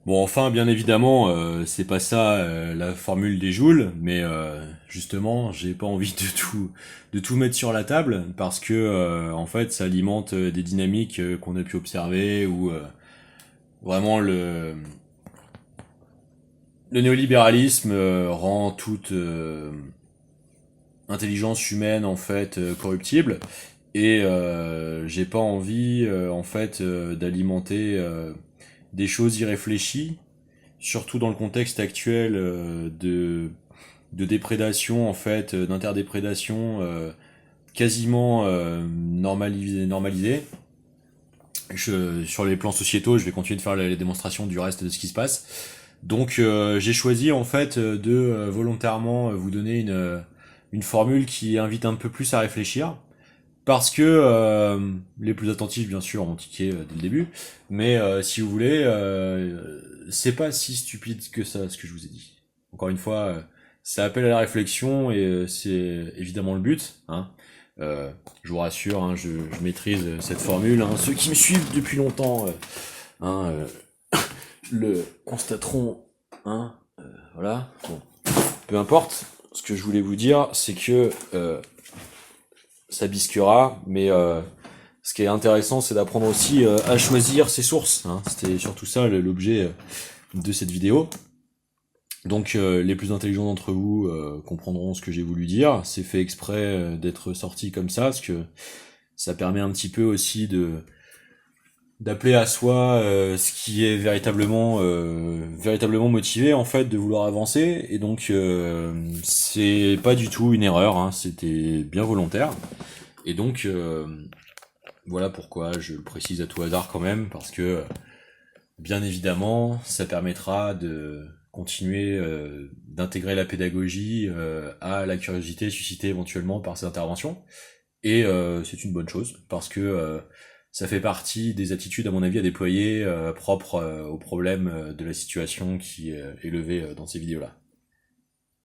Bon, enfin, bien évidemment, c'est pas ça la formule des joules, mais justement, j'ai pas envie de tout mettre sur la table parce que en fait, ça alimente des dynamiques qu'on a pu observer où vraiment le néolibéralisme rend toute intelligence humaine en fait corruptible et j'ai pas envie en fait d'alimenter des choses irréfléchies, surtout dans le contexte actuel de déprédation en fait, d'interdéprédation quasiment normalisée. Sur les plans sociétaux, je vais continuer de faire les démonstrations du reste de ce qui se passe. Donc j'ai choisi en fait de volontairement vous donner une formule qui invite un peu plus à réfléchir. Parce que les plus attentifs, bien sûr, ont tiqué dès le début. Mais si vous voulez, c'est pas si stupide que ça, ce que je vous ai dit. Encore une fois, ça appelle à la réflexion et c'est évidemment le but. Hein. Je vous rassure, hein, je maîtrise cette formule. Hein. Ceux qui me suivent depuis longtemps hein, le constateront. Hein, voilà. Bon. Peu importe. Ce que je voulais vous dire, c'est que ça bisquera, mais ce qui est intéressant, c'est d'apprendre aussi à choisir ses sources. Hein. C'était surtout ça l'objet de cette vidéo. Donc les plus intelligents d'entre vous comprendront ce que j'ai voulu dire. C'est fait exprès d'être sorti comme ça, parce que ça permet un petit peu aussi de d'appeler à soi ce qui est véritablement motivé en fait de vouloir avancer. Et donc c'est pas du tout une erreur, hein. C'était bien volontaire. Et donc voilà pourquoi je le précise à tout hasard quand même, parce que bien évidemment, ça permettra de continuer d'intégrer la pédagogie à la curiosité suscitée éventuellement par ces interventions. Et c'est une bonne chose, parce que ça fait partie des attitudes, à mon avis, à déployer propres au problème de la situation qui est levée dans ces vidéos-là.